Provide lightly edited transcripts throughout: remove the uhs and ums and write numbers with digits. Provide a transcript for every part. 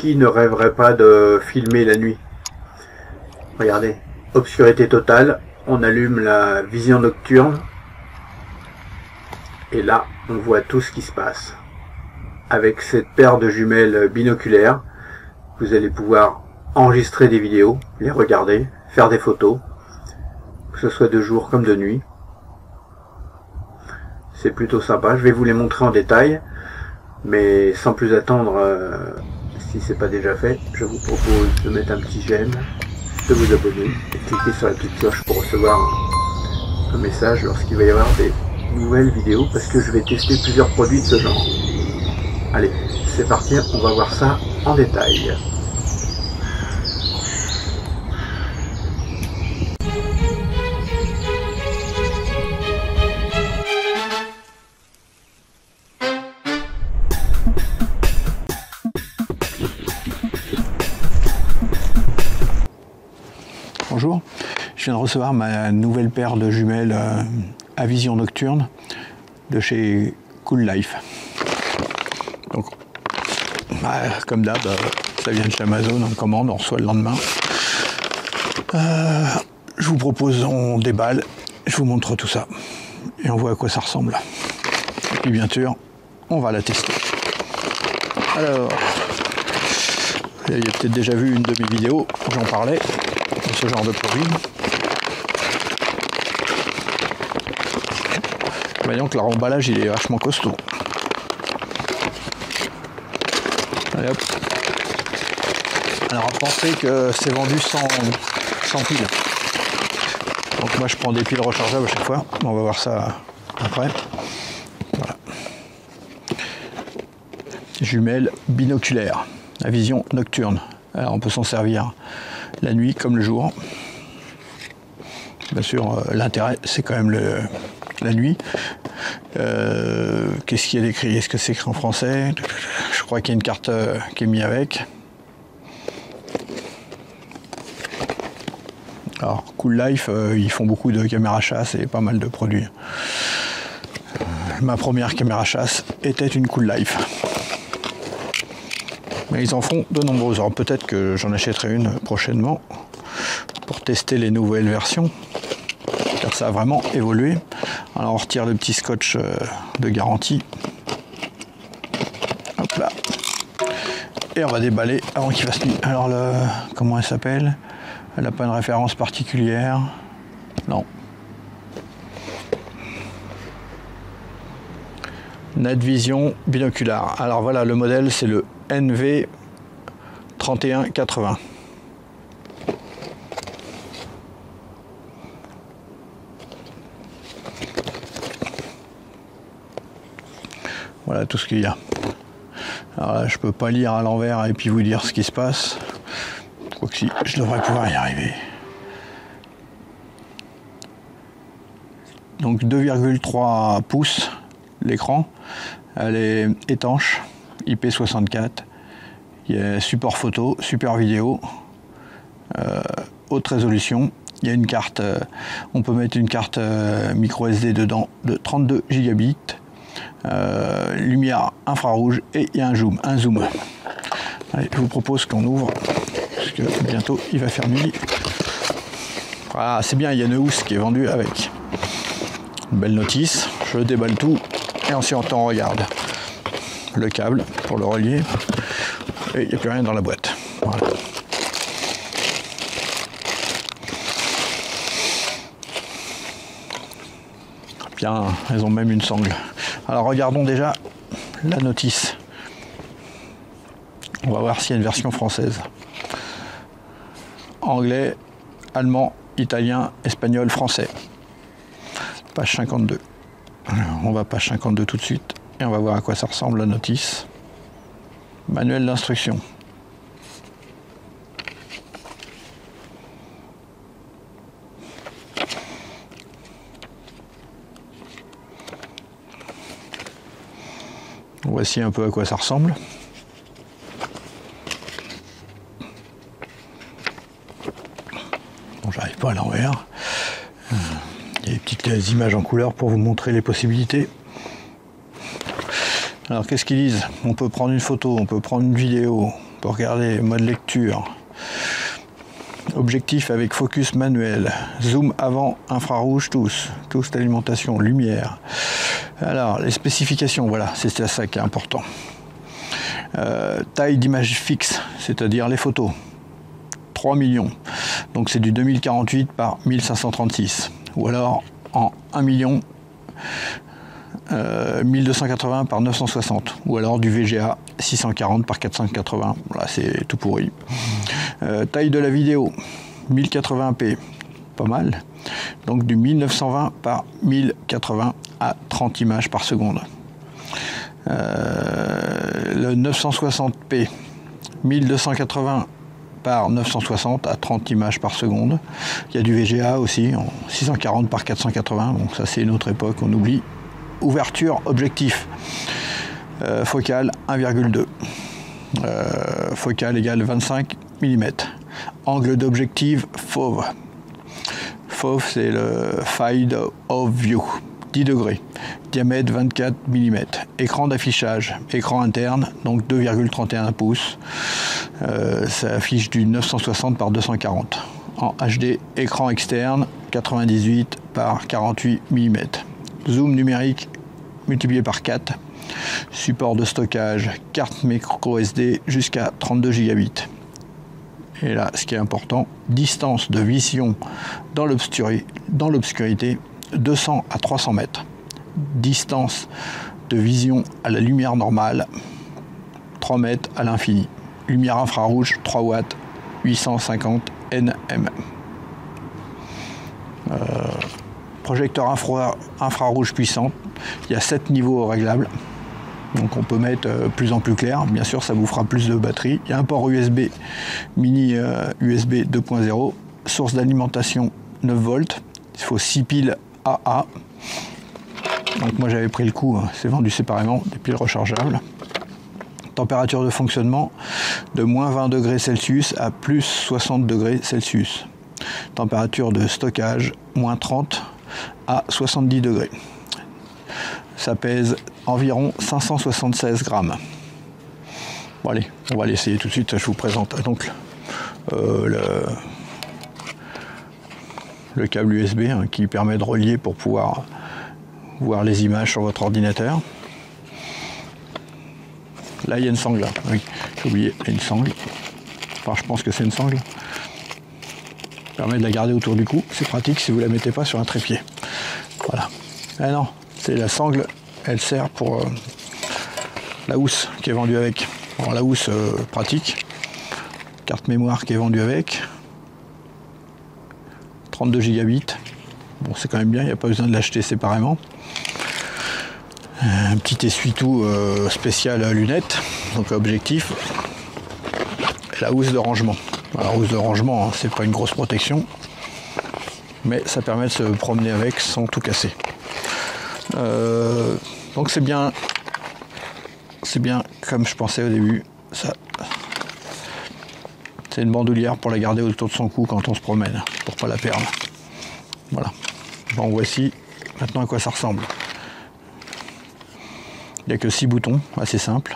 Qui ne rêverait pas de filmer la nuit? Regardez, obscurité totale, on allume la vision nocturne et là on voit tout ce qui se passe. Avec cette paire de jumelles binoculaires, vous allez pouvoir enregistrer des vidéos, les regarder, faire des photos, que ce soit de jour comme de nuit. C'est plutôt sympa, je vais vous les montrer en détail, mais sans plus attendre, si c'est pas déjà fait, je vous propose de mettre un petit j'aime, de vous abonner et de cliquer sur la petite cloche pour recevoir un message lorsqu'il va y avoir des nouvelles vidéos, parce que je vais tester plusieurs produits de ce genre. Allez, c'est parti, on va voir ça en détail. Bonjour, je viens de recevoir ma nouvelle paire de jumelles à vision nocturne de chez Cool Life. Donc, comme d'hab, ça vient de chez Amazon en commande, on reçoit le lendemain. Je vous propose, on déballe, je vous montre tout ça et on voit à quoi ça ressemble. Et puis bien sûr, on va la tester. Alors, vous avez peut-être déjà vu une de mes vidéos où j'en parlais de ce genre de produit. Voyons que leur emballage il est vachement costaud. Allez hop. Alors à penser que c'est vendu sans pile. Donc moi je prends des piles rechargeables à chaque fois. On va voir ça après. Voilà. Jumelles binoculaires à vision nocturne. Alors on peut s'en servir la nuit comme le jour. Bien sûr, l'intérêt c'est quand même la nuit. Qu'est-ce qu'il y a d'écrit? Est-ce que c'est écrit en français? Je crois qu'il y a une carte qui est mise avec. Alors, Cool Life, ils font beaucoup de caméras chasse et pas mal de produits. Ma première caméra chasse était une Cool Life. Mais ils en font de nombreuses. Alors peut-être que j'en achèterai une prochainement pour tester les nouvelles versions. Car ça a vraiment évolué. Alors on retire le petit scotch de garantie. Hop là. Et on va déballer avant qu'il fasse nuit. Alors comment elle s'appelle? Elle n'a pas une référence particulière. Non. Night Vision binoculaire. Alors voilà, le modèle c'est le NV 3180. Voilà tout ce qu'il y a. Alors là, je peux pas lire à l'envers et puis vous dire ce qui se passe. Quoique si, je devrais pouvoir y arriver. Donc 2,3 pouces l'écran. Elle est étanche, IP64. Il y a support photo, support vidéo, haute résolution. Il y a une carte, on peut mettre une carte micro SD dedans de 32 gigabits. Lumière infrarouge et il y a un zoom. Allez, je vous propose qu'on ouvre parce que bientôt il va faire nuit. Voilà, c'est bien, il y a une housse qui est vendue avec. Une belle notice, je déballe tout et ensuite on regarde le câble pour le relier et il n'y a plus rien dans la boîte. Voilà. Bien, elles ont même une sangle. Alors regardons déjà la notice. On va voir s'il y a une version française. Anglais, allemand, italien, espagnol, français. Page 52. Alors, on va page 52 tout de suite et on va voir à quoi ça ressemble la notice. Manuel d'instruction. Voici un peu à quoi ça ressemble. Bon, j'arrive pas à l'envers. Il y a des petites images en couleur pour vous montrer les possibilités. Alors qu'est-ce qu'ils disent? On peut prendre une photo, on peut prendre une vidéo, pour regarder mode lecture. Objectif avec focus manuel. Zoom avant, infrarouge, tous d'alimentation, lumière. Alors, les spécifications, voilà, c'est ça qui est important. Taille d'image fixe, c'est-à-dire les photos. 3 millions. Donc c'est du 2048 par 1536. Ou alors en 1 million 1280 par 960. Ou alors du VGA 640 par 480. Voilà, c'est tout pourri. Taille de la vidéo 1080p. Pas mal. Donc du 1920 par 1080 à 30 images par seconde. Le 960p 1280 par 960 à 30 images par seconde. Il y a du VGA aussi en 640 par 480. Bon, ça c'est une autre époque, on oublie. Ouverture objectif. Focale 1,2. Focale égale 25 mm. Angle d'objectif fauve. Fauve c'est le Field of View. 10 degrés. Diamètre 24 mm. Écran d'affichage. Écran interne, donc 2,31 pouces. Ça affiche du 960 par 240. En HD, écran externe 98 par 48 mm. Zoom numérique multiplié par 4. Support de stockage, carte micro SD jusqu'à 32 Gb. Et là, ce qui est important, distance de vision dans l'obscurité, 200 à 300 mètres. Distance de vision à la lumière normale, 3 mètres à l'infini. Lumière infrarouge, 3 watts, 850 nm. Projecteur infrarouge puissant. Il y a 7 niveaux réglables. Donc on peut mettre plus en plus clair. Bien sûr, ça vous fera plus de batterie. Il y a un port USB, mini USB 2.0. Source d'alimentation 9 volts. Il faut 6 piles AA. Donc moi j'avais pris le coup, c'est vendu séparément, des piles rechargeables. Température de fonctionnement de moins 20 degrés Celsius à plus 60 degrés Celsius. Température de stockage moins 30 à 70 degrés. Ça pèse environ 576 grammes. Bon allez, on va l'essayer tout de suite, je vous présente donc le câble USB qui permet de relier pour pouvoir voir les images sur votre ordinateur. Là il y a une sangle, oui, j'ai oublié, il y a une sangle. Enfin je pense que c'est une sangle. Ça permet de la garder autour du cou, c'est pratique si vous ne la mettez pas sur un trépied. Voilà. Ah non, c'est la sangle, elle sert pour la housse qui est vendue avec. Alors la housse pratique, carte mémoire qui est vendue avec, 32 gigabits, bon c'est quand même bien, il n'y a pas besoin de l'acheter séparément. Un petit essuie-tout spécial à lunettes, donc objectif, et la housse de rangement. Alors, la housse de rangement, hein, c'est pas une grosse protection, mais ça permet de se promener avec sans tout casser. Donc c'est bien comme je pensais au début. Ça, c'est une bandoulière pour la garder autour de son cou quand on se promène, pour pas la perdre. Voilà. Bon, voici maintenant à quoi ça ressemble. Il n'y a que 6 boutons, assez simple.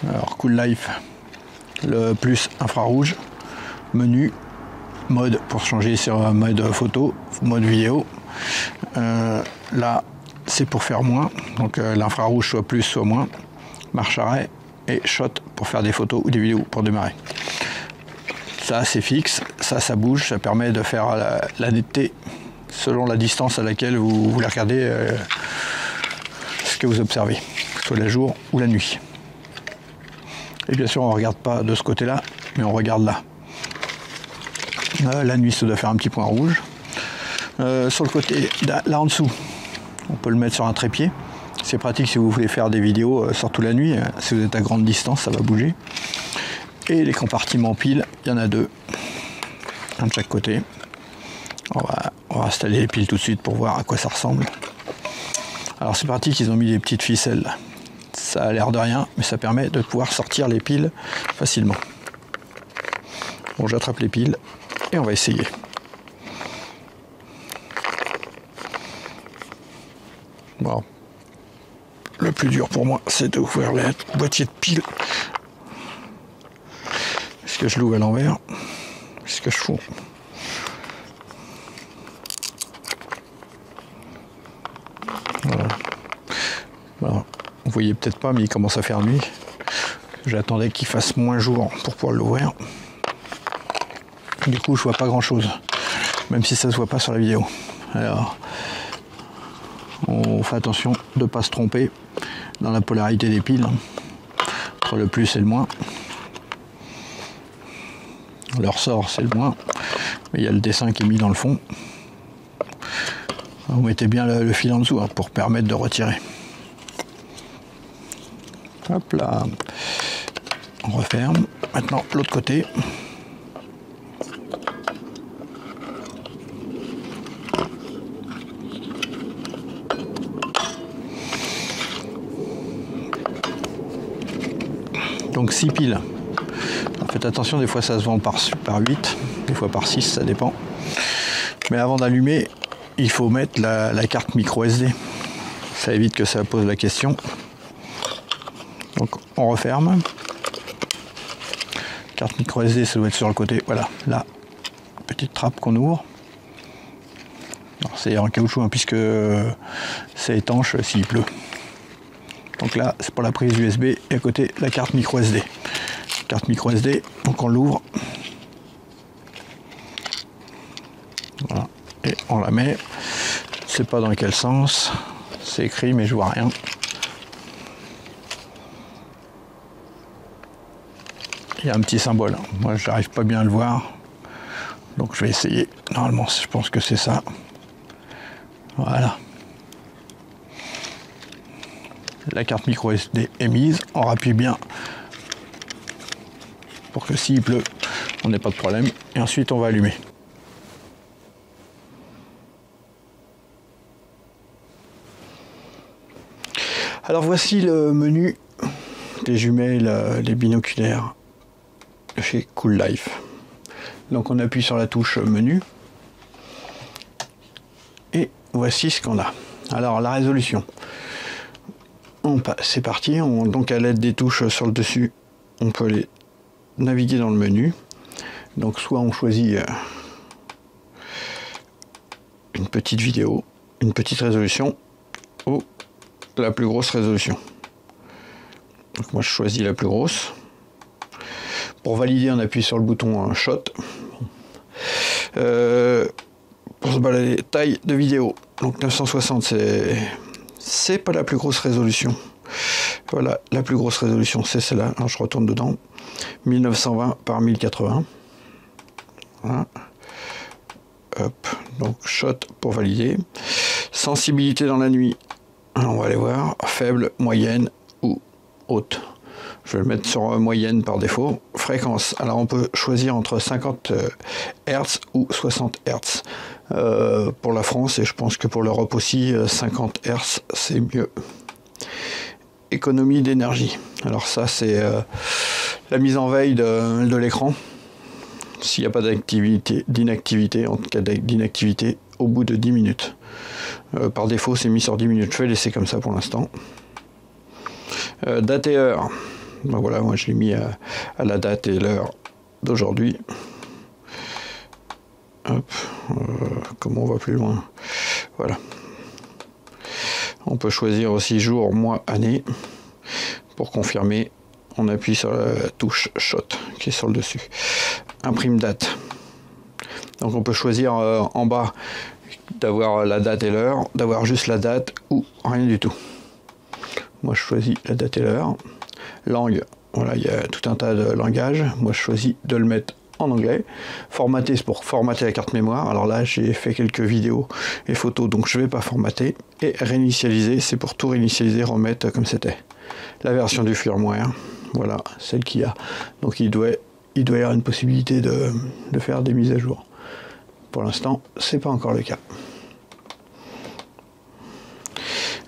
Alors, Cool Life, le plus infrarouge, menu, mode pour changer sur mode photo, mode vidéo. Là, c'est pour faire moins, donc l'infrarouge soit plus, soit moins. Marche arrêt et shot pour faire des photos ou des vidéos pour démarrer. Ça, c'est fixe, ça bouge, ça permet de faire la netteté selon la distance à laquelle vous voulez regarder ce que vous observez, que ce soit la jour ou la nuit. Et bien sûr, on ne regarde pas de ce côté-là, mais on regarde là. La nuit, ça doit faire un petit point rouge. Sur le côté, là en dessous, on peut le mettre sur un trépied. C'est pratique si vous voulez faire des vidéos, surtout la nuit. Si vous êtes à grande distance, ça va bouger. Et les compartiments piles, il y en a 2. Un de chaque côté. On va installer les piles tout de suite pour voir à quoi ça ressemble. Alors c'est pratique, ils ont mis des petites ficelles. Ça a l'air de rien, mais ça permet de pouvoir sortir les piles facilement. Bon, j'attrape les piles et on va essayer. Bon. Le plus dur pour moi, c'est d'ouvrir le boîtier de piles. Est-ce que je l'ouvre à l'envers? Qu'est-ce que je fous? Voilà. Voilà. Vous voyez peut-être pas, mais il commence à faire nuit. J'attendais qu'il fasse moins jour pour pouvoir l'ouvrir. Du coup, je vois pas grand-chose, même si ça se voit pas sur la vidéo. Alors, on fait attention de ne pas se tromper dans la polarité des piles, entre le plus et le moins. Le ressort, c'est le moins, mais il y a le dessin qui est mis dans le fond. Vous mettez bien le fil en dessous, hein, pour permettre de retirer. Hop là, on referme. Maintenant, l'autre côté. Donc 6 piles. Faites attention, des fois ça se vend par 8, des fois par 6, ça dépend. Mais avant d'allumer, il faut mettre la carte micro SD. Ça évite que ça pose la question. Donc on referme. Carte micro SD, ça doit être sur le côté. Voilà, là, petite trappe qu'on ouvre. C'est en caoutchouc, hein, puisque c'est étanche s'il pleut. Donc là, c'est pour la prise USB et à côté la carte micro SD. Carte micro SD, donc on l'ouvre. Voilà. Et on la met. Je sais pas dans quel sens. C'est écrit mais je vois rien. Il y a un petit symbole. Moi, j'arrive pas bien à le voir. Donc je vais essayer. Normalement, je pense que c'est ça. Voilà. La carte micro SD est mise. On rappuie bien pour que s'il pleut, on n'ait pas de problème. Et ensuite, on va allumer. Alors voici le menu des jumelles, des binoculaires chez Cool Life. Donc on appuie sur la touche menu. Et voici ce qu'on a. Alors la résolution. C'est parti. Donc à l'aide des touches sur le dessus, on peut aller naviguer dans le menu. Donc soit on choisit une petite vidéo, une petite résolution ou la plus grosse résolution. Donc moi je choisis la plus grosse. Pour valider, on appuie sur le bouton Shot. Pour se balader, taille de vidéo. Donc 960, c'est pas la plus grosse résolution. Voilà, la plus grosse résolution, c'est celle-là. Alors je retourne dedans. 1920 par 1080. Voilà. Hop, donc Shot pour valider. Sensibilité dans la nuit. Alors, on va aller voir. Faible, moyenne ou haute. Je vais le mettre sur moyenne par défaut. Fréquence. Alors on peut choisir entre 50 Hz ou 60 Hz. Pour la France et je pense que pour l'Europe aussi, 50 Hz c'est mieux. Économie d'énergie. Alors ça c'est la mise en veille de l'écran. S'il n'y a pas d'inactivité, en cas d'inactivité, au bout de 10 minutes. Par défaut c'est mis sur 10 minutes. Je vais laisser comme ça pour l'instant. Date et heure. Ben voilà, moi je l'ai mis à la date et l'heure d'aujourd'hui. Hop, comment on va plus loin? Voilà. On peut choisir aussi jour, mois, année. Pour confirmer, on appuie sur la touche Shot qui est sur le dessus. Imprime date. Donc on peut choisir en bas d'avoir la date et l'heure, d'avoir juste la date ou rien du tout. Moi je choisis la date et l'heure. Langue, voilà, il y a tout un tas de langages. Moi je choisis de le mettre en anglais. Formater, c'est pour formater la carte mémoire. Alors là j'ai fait quelques vidéos et photos, donc je ne vais pas formater. Et réinitialiser, c'est pour tout réinitialiser, remettre comme c'était. La version du firmware, voilà, celle qu'il y a. Donc il doit y avoir une possibilité de faire des mises à jour. Pour l'instant, c'est pas encore le cas.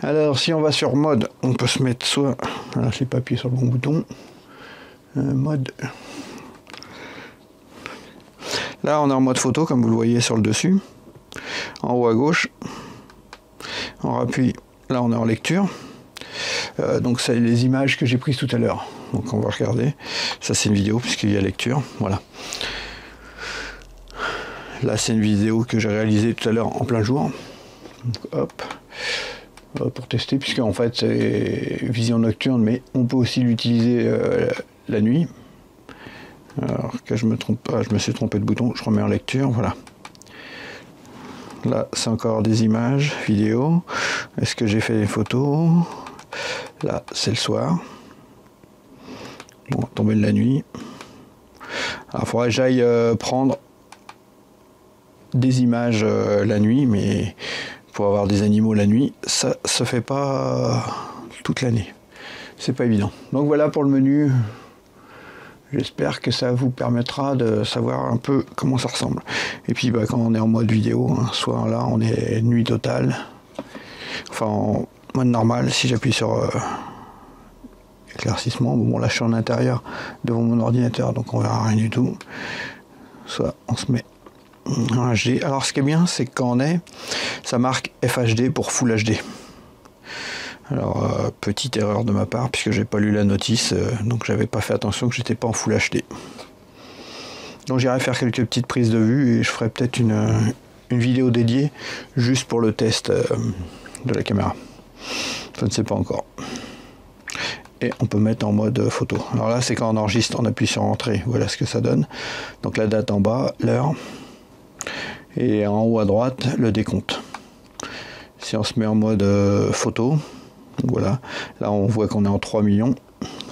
Alors si on va sur mode, on peut se mettre soit, là j'ai pas appuyé sur le bon bouton, mode, là on est en mode photo comme vous le voyez sur le dessus, en haut à gauche, on rappuie, là on est en lecture, Donc c'est les images que j'ai prises tout à l'heure. Donc on va regarder. Ça c'est une vidéo puisqu'il y a lecture. Voilà. Là c'est une vidéo que j'ai réalisée tout à l'heure en plein jour. Donc, hop. Pour tester, puisque en fait c'est vision nocturne, mais on peut aussi l'utiliser la nuit. Alors que je me trompe pas, je me suis trompé de bouton, je remets en lecture, voilà. Là c'est encore des images, vidéo. Est-ce que j'ai fait des photos? Là c'est le soir. Bon, tomber de la nuit. Alors il faudrait que j'aille prendre des images la nuit, mais pour avoir des animaux la nuit, ça se fait pas toute l'année. C'est pas évident. Donc voilà pour le menu. J'espère que ça vous permettra de savoir un peu comment ça ressemble. Et puis bah, quand on est en mode vidéo, hein, soit là on est nuit totale, enfin en mode normal, si j'appuie sur éclaircissement, bon là je suis en intérieur devant mon ordinateur, donc on verra rien du tout. Soit on se met en HD. Alors ce qui est bien, c'est que quand on est, ça marque FHD pour Full HD. Alors petite erreur de ma part, puisque j'ai pas lu la notice, donc j'avais pas fait attention que j'étais pas en Full HD. Donc j'irai faire quelques petites prises de vue et je ferai peut-être une vidéo dédiée juste pour le test de la caméra. Je ne sais pas encore. Et on peut mettre en mode photo. Alors là c'est quand on enregistre, on appuie sur entrée, voilà ce que ça donne. Donc la date en bas, l'heure. Et en haut à droite, le décompte. Si on se met en mode photo, voilà, là on voit qu'on est en 3 millions,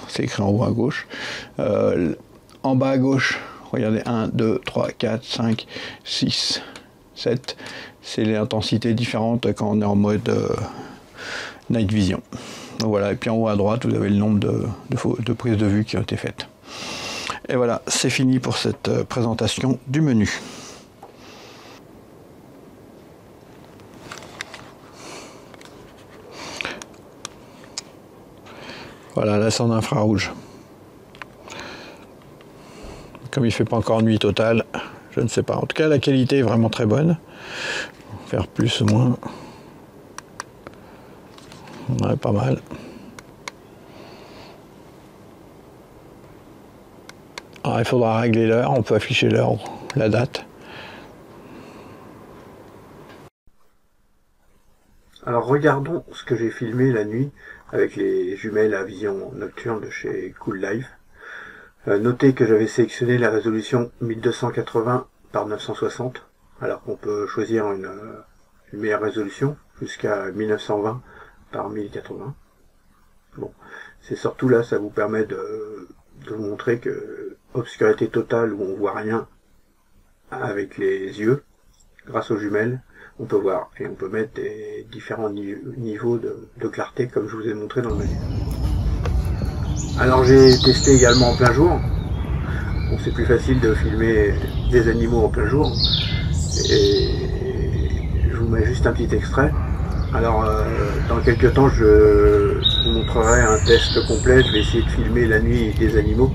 c'est écrit en haut à gauche. En bas à gauche, regardez, 1, 2, 3, 4, 5, 6, 7, c'est les intensités différentes quand on est en mode night vision. Donc voilà, et puis en haut à droite, vous avez le nombre de prises de vue qui ont été faites. Et voilà, c'est fini pour cette présentation du menu. Voilà, là c'est en infrarouge. Comme il ne fait pas encore nuit totale, je ne sais pas. En tout cas, la qualité est vraiment très bonne. Faire plus ou moins. Ouais, pas mal. Alors, il faudra régler l'heure. On peut afficher l'heure, la date. Alors regardons ce que j'ai filmé la nuit avec les jumelles à vision nocturne de chez Cool Life. Notez que j'avais sélectionné la résolution 1280 par 960, alors qu'on peut choisir une meilleure résolution jusqu'à 1920 par 1080. Bon, c'est surtout là, ça vous permet de vous montrer que obscurité totale où on voit rien avec les yeux, grâce aux jumelles, on peut voir et on peut mettre des différents niveaux de clarté comme je vous ai montré dans le menu. Alors j'ai testé également en plein jour. Bon, c'est plus facile de filmer des animaux en plein jour. Et je vous mets juste un petit extrait. Alors dans quelques temps je vous montrerai un test complet. Je vais essayer de filmer la nuit des animaux.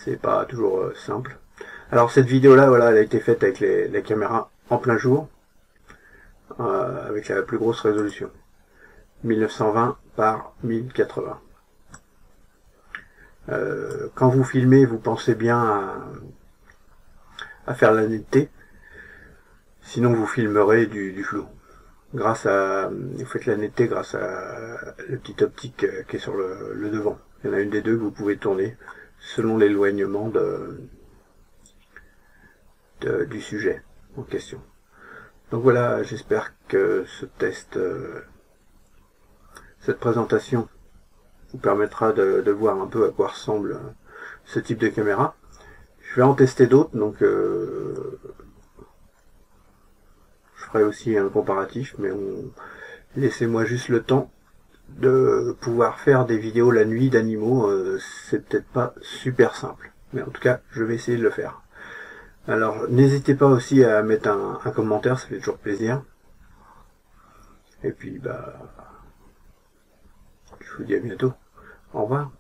C'est pas toujours simple. Alors cette vidéo là, voilà, elle a été faite avec la caméra en plein jour. Avec la plus grosse résolution. 1920 par 1080. Quand vous filmez, vous pensez bien à faire la netteté, sinon vous filmerez du flou. Vous faites la netteté grâce à la petite optique qui est sur le devant. Il y en a une des deux que vous pouvez tourner selon l'éloignement du sujet en question. Donc voilà, j'espère que ce test, cette présentation vous permettra de voir un peu à quoi ressemble ce type de caméra. Je vais en tester d'autres, donc je ferai aussi un comparatif, mais laissez-moi juste le temps de pouvoir faire des vidéos la nuit d'animaux. C'est peut-être pas super simple, mais en tout cas, je vais essayer de le faire. Alors, n'hésitez pas aussi à mettre un commentaire, ça fait toujours plaisir. Et puis, bah, je vous dis à bientôt. Au revoir.